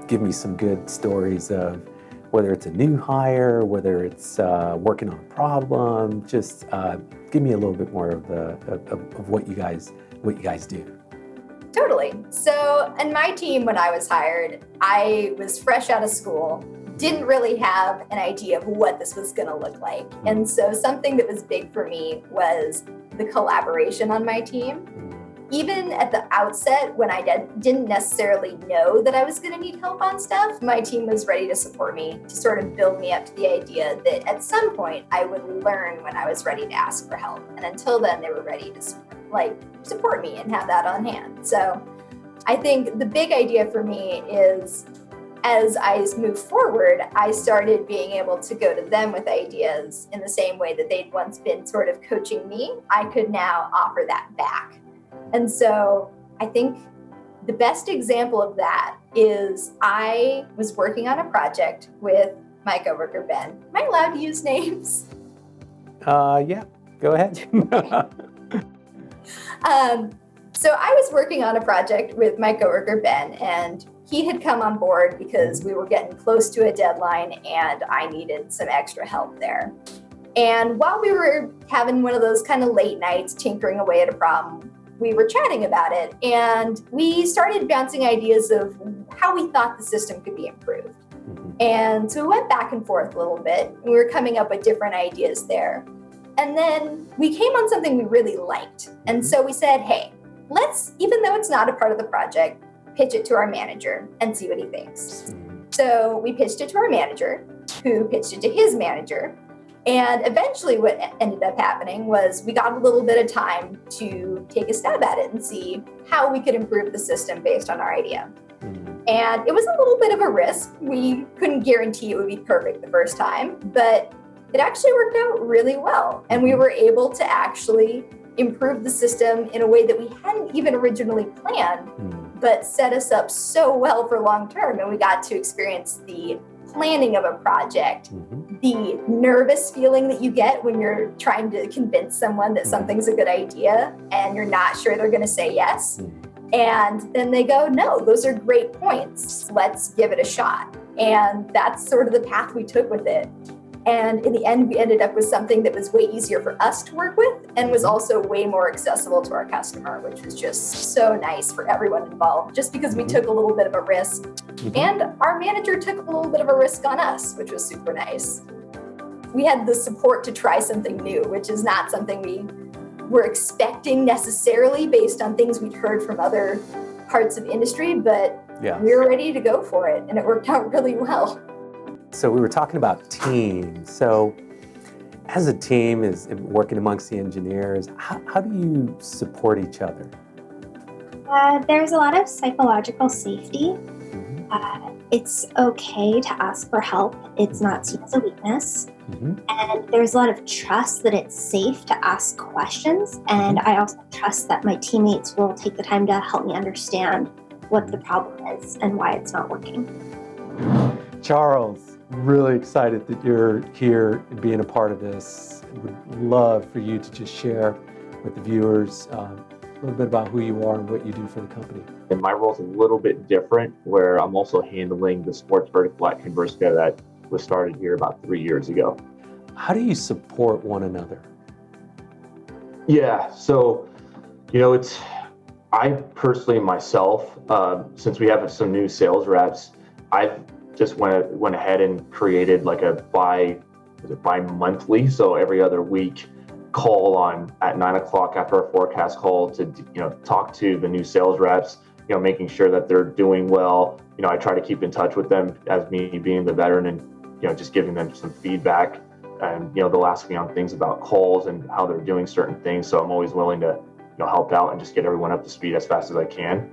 give me some good stories of whether it's a new hire, whether it's working on a problem. Just give me a little bit more of what you guys do. Totally. So, in my team, when I was hired, I was fresh out of school, didn't really have an idea of what this was going to look like. And so something that was big for me was the collaboration on my team. Even at the outset, when I didn't necessarily know that I was going to need help on stuff, my team was ready to support me, to sort of build me up to the idea that at some point I would learn when I was ready to ask for help. And until then, they were ready to support me and have that on hand. So I think the big idea for me is, as I move forward, I started being able to go to them with ideas in the same way that they'd once been sort of coaching me. I could now offer that back. And so I think the best example of that is I was working on a project with my coworker, Ben. Am I allowed to use names? Yeah, go ahead. So I was working on a project with my coworker, Ben, and he had come on board because we were getting close to a deadline and I needed some extra help there. And while we were having one of those kind of late nights tinkering away at a problem, we were chatting about it and we started bouncing ideas of how we thought the system could be improved. And so we went back and forth a little bit and we were coming up with different ideas there. And then we came on something we really liked. And so we said, hey, let's, even though it's not a part of the project, pitch it to our manager and see what he thinks. So we pitched it to our manager, who pitched it to his manager. And eventually what ended up happening was we got a little bit of time to take a stab at it and see how we could improve the system based on our idea. And it was a little bit of a risk. We couldn't guarantee it would be perfect the first time, but it actually worked out really well. And we were able to actually improve the system in a way that we hadn't even originally planned, but set us up so well for long term. And we got to experience the planning of a project, the nervous feeling that you get when you're trying to convince someone that something's a good idea and you're not sure they're going to say yes. And then they go, no, those are great points. Let's give it a shot. And that's sort of the path we took with it. And in the end, we ended up with something that was way easier for us to work with and was also way more accessible to our customer, which was just so nice for everyone involved, just because we took a little bit of a risk. And our manager took a little bit of a risk on us, which was super nice. We had the support to try something new, which is not something we were expecting necessarily based on things we'd heard from other parts of industry, but we were ready to go for it, and it worked out really well. So we were talking about teams. So as a team is working amongst the engineers, how do you support each other? There's a lot of psychological safety. It's okay to ask for help. It's not seen as a weakness. And there's a lot of trust that it's safe to ask questions. And I also trust that my teammates will take the time to help me understand what the problem is and why it's not working. Charles, really excited that you're here and being a part of this. Would love for you to just share with the viewers a little bit about who you are and what you do for the company. And my role is a little bit different, where I'm also handling the sports vertical at Conversica that was started here about 3 years ago. How do you support one another? Yeah, so, I personally myself, since we have some new sales reps, I've just went ahead and created like a bi-monthly, so every other week call at 9 o'clock after our forecast call to talk to the new sales reps, making sure that they're doing well. I try to keep in touch with them as me being the veteran and just giving them some feedback, and they'll ask me on things about calls and how they're doing certain things. So I'm always willing to help out and just get everyone up to speed as fast as I can.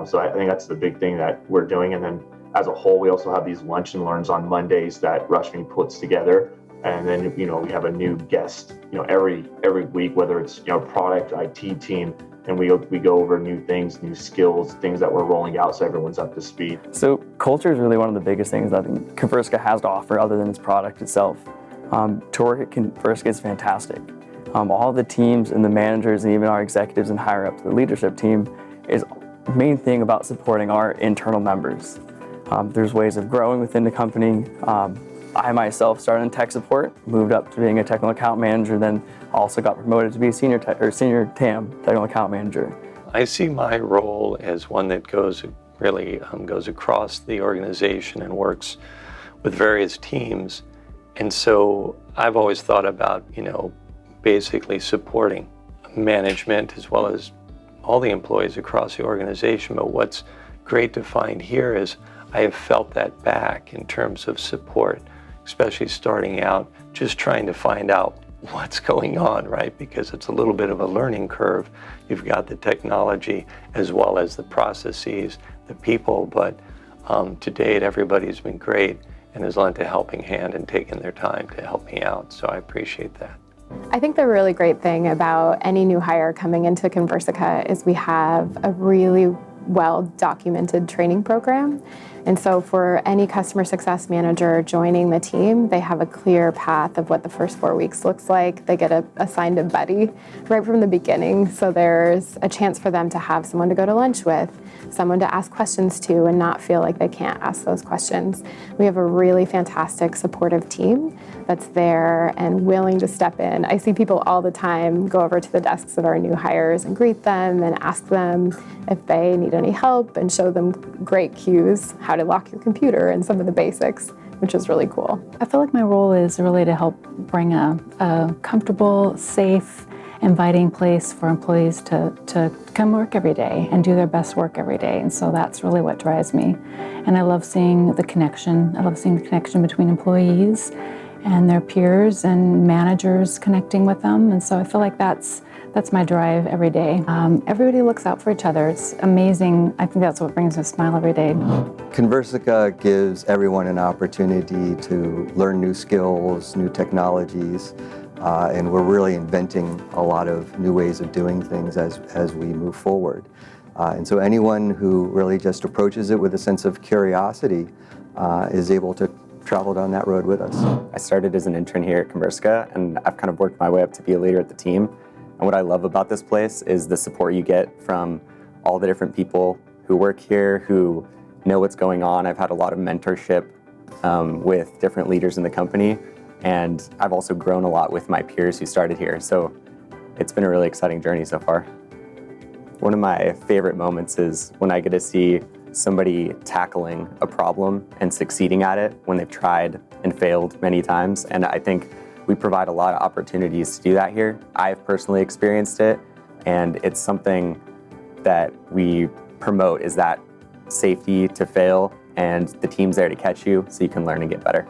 So I think that's the big thing that we're doing. And then as a whole, we also have these lunch and learns on Mondays that Rushme puts together. And then, we have a new guest, every week, whether it's, product, IT team, and we go over new things, new skills, things that we're rolling out so everyone's up to speed. So culture is really one of the biggest things I think Conversica has to offer other than its product itself. To work at Conversica is fantastic. All the teams and the managers and even our executives and higher up to the leadership team is the main thing about supporting our internal members. There's ways of growing within the company. I myself started in tech support, moved up to being a technical account manager, then also got promoted to be a senior TAM, technical account manager. I see my role as one that goes across the organization and works with various teams. And so I've always thought about, basically supporting management as well as all the employees across the organization. But what's great to find here is I have felt that back in terms of support, especially starting out, just trying to find out what's going on, right? Because it's a little bit of a learning curve. You've got the technology as well as the processes, the people, but to date, everybody's been great and has lent a helping hand and taken their time to help me out. So I appreciate that. I think the really great thing about any new hire coming into Conversica is we have a really well-documented training program. And so for any customer success manager joining the team, they have a clear path of what the first 4 weeks looks like. They get assigned a buddy right from the beginning. So there's a chance for them to have someone to go to lunch with, someone to ask questions to, and not feel like they can't ask those questions. We have a really fantastic supportive team that's there and willing to step in. I see people all the time go over to the desks of our new hires and greet them and ask them if they need any help and show them great cues, how to lock your computer and some of the basics, which is really cool. I feel like my role is really to help bring a comfortable, safe, inviting place for employees to come work every day and do their best work every day. And so that's really what drives me. And I love seeing the connection. I love seeing the connection between employees and their peers and managers connecting with them. And so I feel like that's my drive every day. Everybody looks out for each other. It's amazing. I think that's what brings a smile every day. Conversica gives everyone an opportunity to learn new skills, new technologies, and we're really inventing a lot of new ways of doing things as we move forward. And so anyone who really just approaches it with a sense of curiosity is able to travel down that road with us. I started as an intern here at Conversica, and I've kind of worked my way up to be a leader at the team. And what I love about this place is the support you get from all the different people who work here, who know what's going on. I've had a lot of mentorship with different leaders in the company, and I've also grown a lot with my peers who started here. So it's been a really exciting journey so far. One of my favorite moments is when I get to see somebody tackling a problem and succeeding at it when they've tried and failed many times. And I think we provide a lot of opportunities to do that here. I've personally experienced it, and it's something that we promote, is that safety to fail, and the team's there to catch you so you can learn and get better.